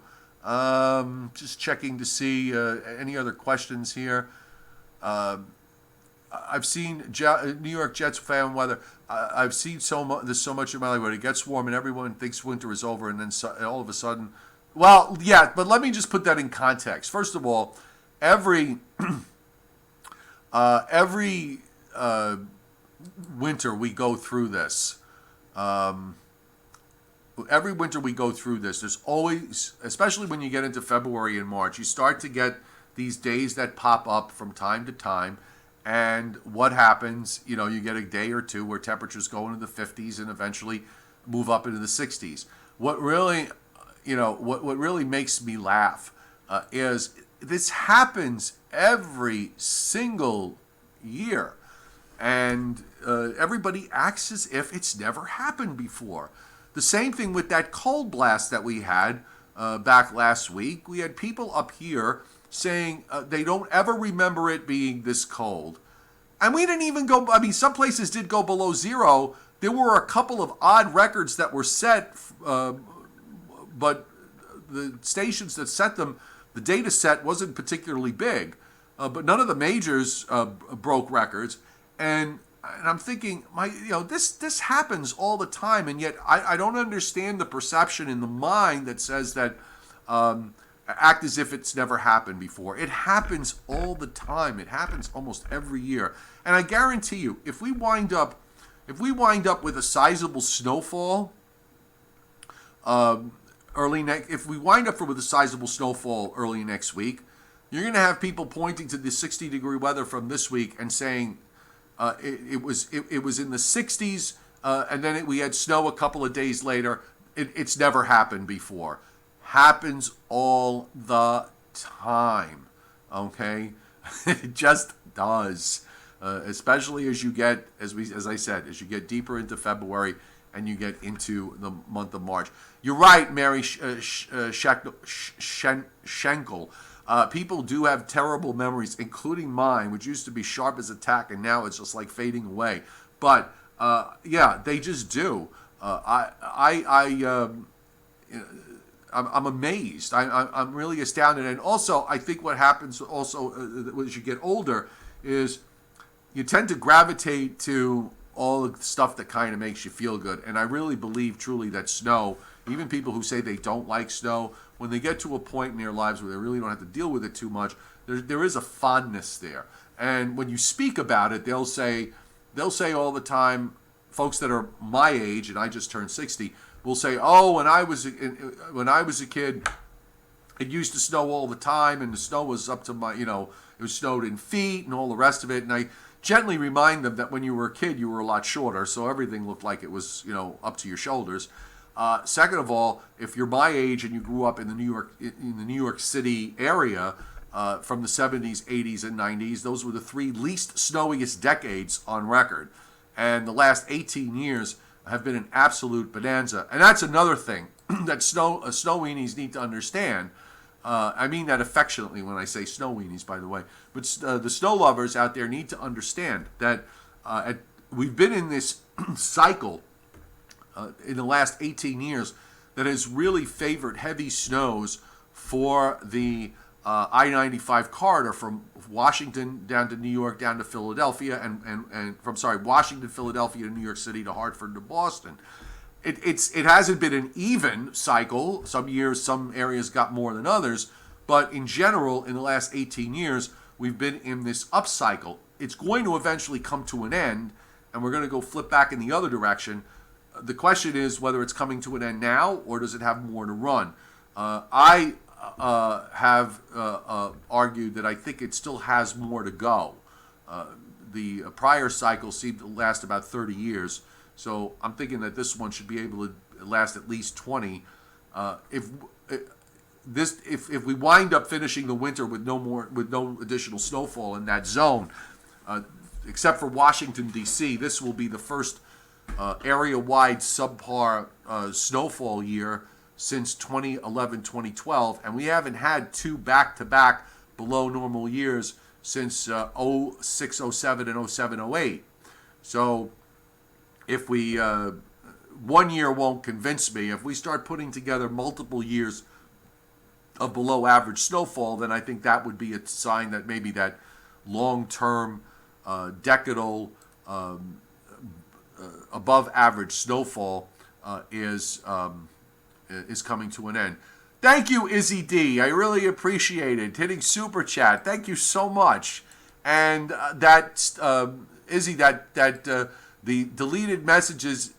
Just checking to see any other questions here. I've seen New York Jets fan weather. I've seen there's so much in my life where it gets warm and everyone thinks winter is over, and then all of a sudden, well, yeah. But let me just put that in context. First of all, every winter we go through this. Every winter we go through this, there's always, especially when you get into February and March, you start to get these days that pop up from time to time. And what happens, you know, you get a day or two where temperatures go into the 50s and eventually move up into the 60s. What really, what really makes me laugh is this happens every single year. And everybody acts as if it's never happened before. The same thing with that cold blast that we had back last week. We had people up here saying they don't ever remember it being this cold. And we didn't even go, I mean, some places did go below zero. There were a couple of odd records that were set, but the stations that set them, the data set wasn't particularly big. But none of the majors broke records. And I'm thinking, this happens all the time, and yet I don't understand the perception in the mind that says that act as if it's never happened before. It happens all the time. It happens almost every year, and I guarantee you, if we wind up with a sizable snowfall early next week, you're going to have people pointing to the 60-degree weather from this week and saying. It was in the 60s, and then we had snow a couple of days later. It's never happened before. Happens all the time. Okay, it just does. Especially as you get, as I said, as you get deeper into February and you get into the month of March. You're right, Mary Schenkel. People do have terrible memories, including mine, which used to be sharp as a tack, and now it's just like fading away. But yeah, they just do. I'm amazed. I'm really astounded. And also, I think what happens also as you get older is you tend to gravitate to all the stuff that kind of makes you feel good. And I really believe truly that snow, even people who say they don't like snow, when they get to a point in their lives where they really don't have to deal with it too much, there is a fondness there. And when you speak about it, they'll say all the time, folks that are my age, and I just turned 60, will say, "Oh, when I was a kid, it used to snow all the time, and the snow was up to my, it was snowed in feet and all the rest of it." And I gently remind them that when you were a kid, you were a lot shorter, so everything looked like it was, up to your shoulders. Second of all, if you're my age and you grew up in the New York City area from the 70s, 80s, and 90s, those were the three least snowiest decades on record. And the last 18 years have been an absolute bonanza. And that's another thing that snow weenies need to understand. I mean that affectionately when I say snow weenies, by the way. But the snow lovers out there need to understand that we've been in this cycle in the last 18 years that has really favored heavy snows for the I-95 corridor from Washington down to New York, down to Philadelphia, and from Washington, Philadelphia to New York City to Hartford to Boston. It hasn't been an even cycle. Some years, some areas got more than others, but in general, in the last 18 years, we've been in this upcycle. It's going to eventually come to an end, and we're going to go flip back in the other direction. The question is whether it's coming to an end now or does it have more to run. I have argued that I think it still has more to go. the prior cycle seemed to last about 30 years. So I'm thinking that this one should be able to last at least 20. If we wind up finishing the winter with no additional snowfall in that zone, except for Washington D.C., this will be the first area-wide subpar snowfall year since 2011-2012, and we haven't had two back-to-back below normal years since 06, 07, and 07, 08. So if we, 1 year won't convince me. If we start putting together multiple years of below average snowfall, then I think that would be a sign that maybe that long-term, decadal, above average snowfall is coming to an end. Thank you, Izzy D. I really appreciate it. Hitting super chat. Thank you so much. And Izzy, the deleted messages,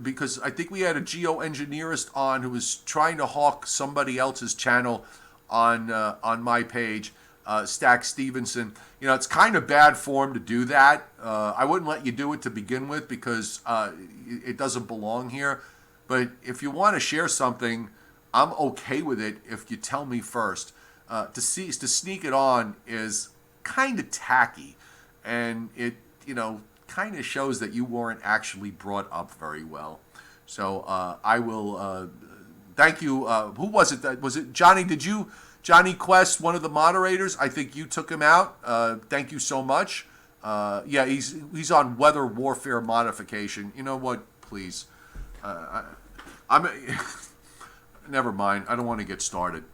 because I think we had a geoengineerist on who was trying to hawk somebody else's channel on my page, Stack Stevenson. You know, it's kind of bad form to do that. I wouldn't let you do it to begin with because it doesn't belong here. But if you want to share something, I'm okay with it if you tell me first. To sneak it on is kind of tacky, and it, kind of shows that you weren't actually brought up very well. So I will thank you. Who was it? Was it Johnny? Johnny Quest, one of the moderators? I think you took him out. Thank you so much. Yeah, he's on weather warfare modification. You know what? Please, I'm. Never mind. I don't want to get started.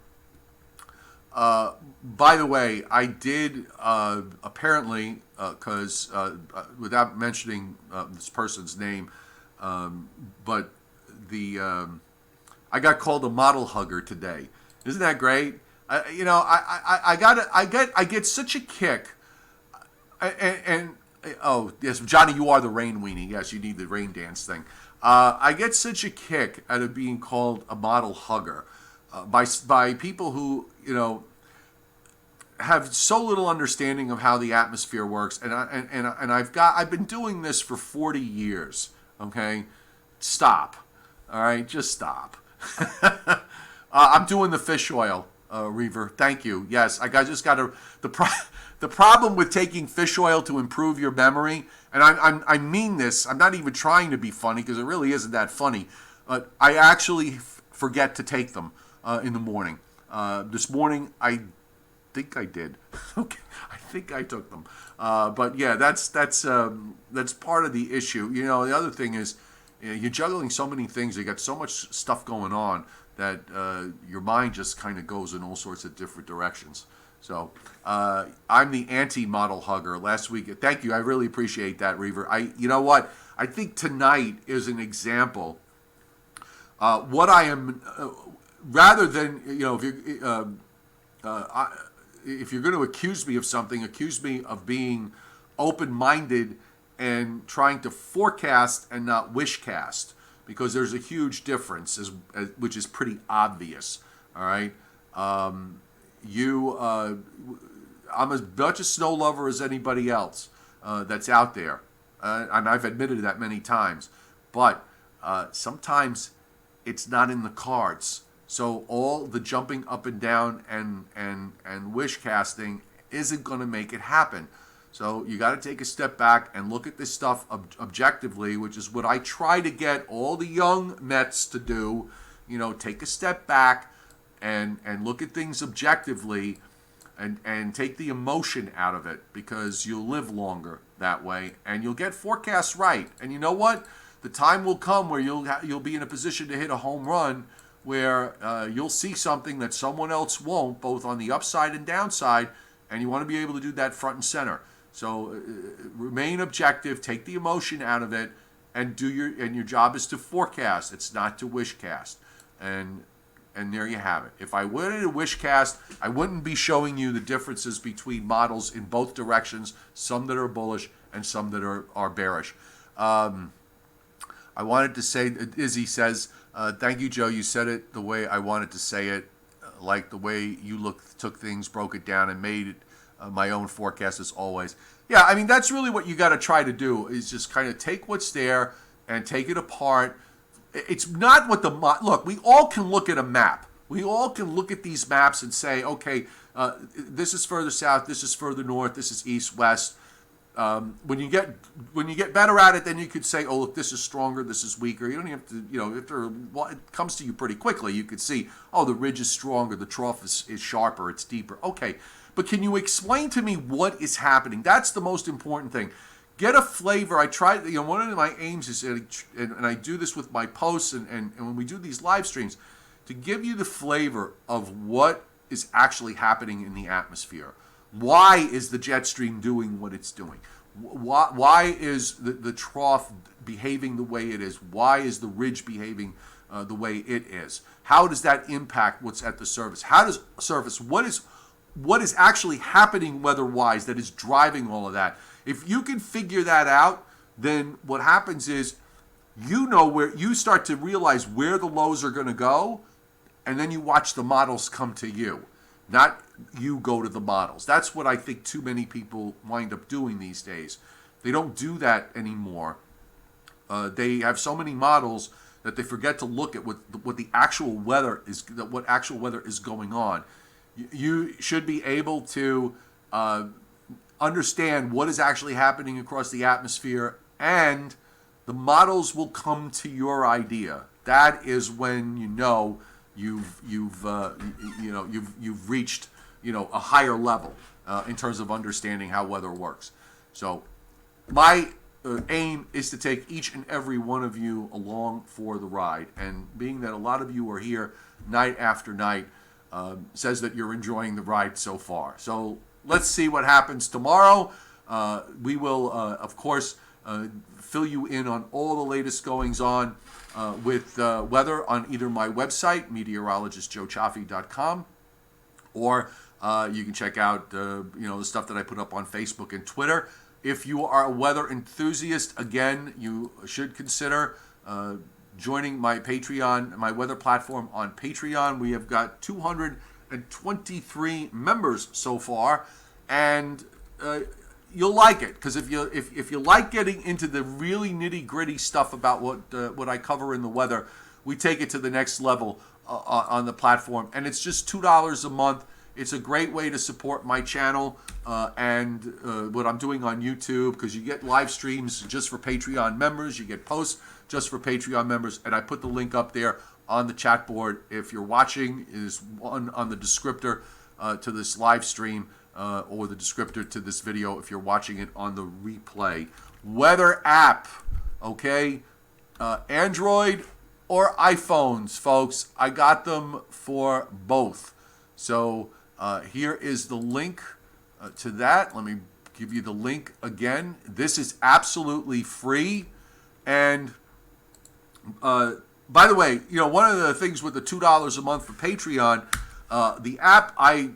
By the way, I did apparently, because without mentioning this person's name, but I got called a model hugger today. Isn't that great? I get such a kick. And oh yes, Johnny, you are the rain weenie. Yes, you need the rain dance thing. I get such a kick out of being called a model hugger by people who have so little understanding of how the atmosphere works, and I've been doing this for 40 years. Okay, stop. All right, just stop. I'm doing the fish oil, Reaver. Thank you. Yes, just got the problem with taking fish oil to improve your memory, and I mean this. I'm not even trying to be funny because it really isn't that funny. I actually forget to take them in the morning. This morning I think I did. Okay, I think I took them. But yeah, that's part of the issue. The other thing is you're juggling so many things. You got so much stuff going on that your mind just kind of goes in all sorts of different directions. So I'm the anti-model hugger. Last week, thank you. I really appreciate that, Reaver. You know what? I think tonight is an example. What I am, rather than if you're going to accuse me of something, accuse me of being open-minded and trying to forecast and not wish-cast, because there's a huge difference, which is pretty obvious. All right. I'm as much a snow lover as anybody else that's out there, and I've admitted that many times. But sometimes it's not in the cards. So all the jumping up and down and wish casting isn't going to make it happen. So you got to take a step back and look at this stuff objectively, which is what I try to get all the young Mets to do. Take a step back and look at things objectively and take the emotion out of it, because you'll live longer that way and you'll get forecasts right. And you know what? The time will come where you'll be in a position to hit a home run, where you'll see something that someone else won't, both on the upside and downside, and you want to be able to do that front and center. So remain objective, take the emotion out of it, and your job is to forecast. It's not to wish cast. And there you have it. If I wanted to wish cast, I wouldn't be showing you the differences between models in both directions, some that are bullish and some that are bearish. I wanted to say, Izzy says, thank you, Joe. You said it the way I wanted to say it, like the way you took things, broke it down, and made it my own forecast as always. Yeah, I mean, that's really what you got to try to do is just kind of take what's there and take it apart. It's not what look, we all can look at a map. We all can look at these maps and say, okay, this is further south, this is further north, this is east, west. When you get better at it, then you could say, oh, look, this is stronger, this is weaker. You don't even have to, it comes to you pretty quickly. You could see, oh, the ridge is stronger, the trough is sharper, it's deeper. Okay, but can you explain to me what is happening? That's the most important thing. Get a flavor. I try, one of my aims is, and I do this with my posts and when we do these live streams, to give you the flavor of what is actually happening in the atmosphere. Why is the jet stream doing what it's doing? Why is the trough behaving the way it is? Why is the ridge behaving the way it is? How does that impact what's at the surface? What is actually happening weather-wise that is driving all of that? If you can figure that out, then what happens is where you start to realize where the lows are going to go, and then you watch the models come to you, not you go to the models. That's what I think too many people wind up doing these days. They don't do that anymore. They have so many models that they forget to look at what the actual weather is, what actual weather is going on. You should be able to understand what is actually happening across the atmosphere, and the models will come to your idea. That is when you've reached a higher level in terms of understanding how weather works. So my aim is to take each and every one of you along for the ride, and being that a lot of you are here night after night, says that you're enjoying the ride so far. So let's see what happens tomorrow. We will, of course, fill you in on all the latest goings on with weather on either my website, meteorologistjoechaffee.com, or you can check out the stuff that I put up on Facebook and Twitter. If you are a weather enthusiast, again, you should consider joining my Patreon, my weather platform on Patreon. We have got 223 members so far, and you'll like it, because if you like getting into the really nitty-gritty stuff about what I cover in the weather, we take it to the next level on the platform, and it's just $2 a month. It's a great way to support my channel and what I'm doing on YouTube, because you get live streams just for Patreon members, you get posts just for Patreon members, and I put the link up there on the chat board. If you're watching, is one on the descriptor to this live stream, or the descriptor to this video if you're watching it on the replay. Weather app, okay? Android or iPhones, folks. I got them for both. So here is the link to that. Let me give you the link again. This is absolutely free. And by the way, one of the things with the $2 a month for Patreon, the app,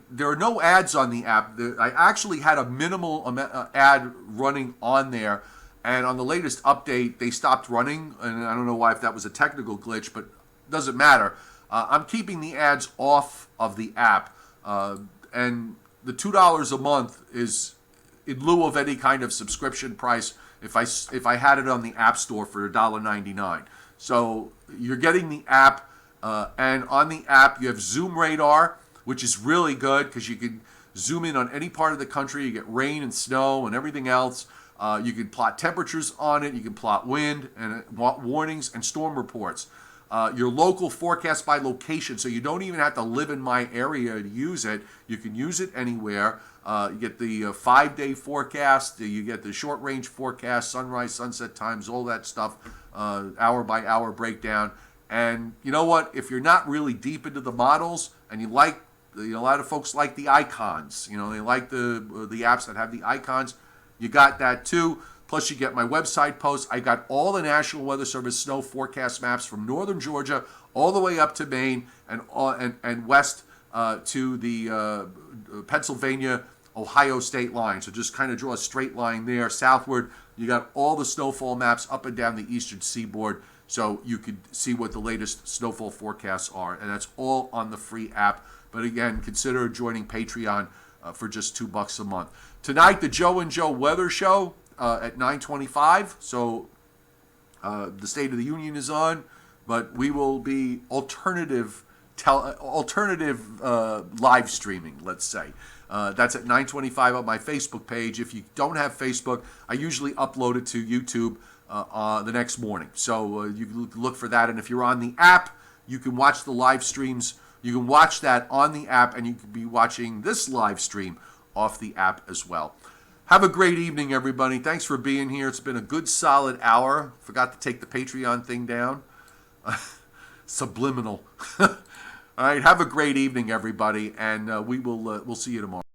there are no ads on the app. I actually had a minimal ad running on there, and on the latest update, they stopped running, and I don't know why, if that was a technical glitch, but it doesn't matter. I'm keeping the ads off of the app, and the $2 a month is in lieu of any kind of subscription price if I had it on the App Store for $1.99. So you're getting the app, and on the app you have Zoom Radar, which is really good because you can zoom in on any part of the country. You get rain and snow and everything else. You can plot temperatures on it. You can plot wind and warnings and storm reports. Your local forecast by location, so you don't even have to live in my area to use it. You can use it anywhere. You get the 5-day forecast. You get the short-range forecast, sunrise, sunset times, all that stuff, hour-by-hour breakdown. And you know what? If you're not really deep into the models and you like, a lot of folks like the icons. They like the apps that have the icons. You got that too. Plus, you get my website posts. I got all the National Weather Service snow forecast maps from northern Georgia all the way up to Maine and west to the Pennsylvania, Ohio state line. So just kind of draw a straight line there. Southward, you got all the snowfall maps up and down the eastern seaboard, so you could see what the latest snowfall forecasts are. And that's all on the free app. But again, consider joining Patreon for just $2 a month. Tonight, the Joe and Joe Weather Show at 9:25. So the State of the Union is on, but we will be alternative live streaming, let's say. That's at 9:25 on my Facebook page. If you don't have Facebook, I usually upload it to YouTube the next morning. So you can look for that. And if you're on the app, you can watch the live streams. You can watch that on the app, and you can be watching this live stream off the app as well. Have a great evening, everybody. Thanks for being here. It's been a good, solid hour. Forgot to take the Patreon thing down. Subliminal. All right, have a great evening, everybody, and we'll see you tomorrow.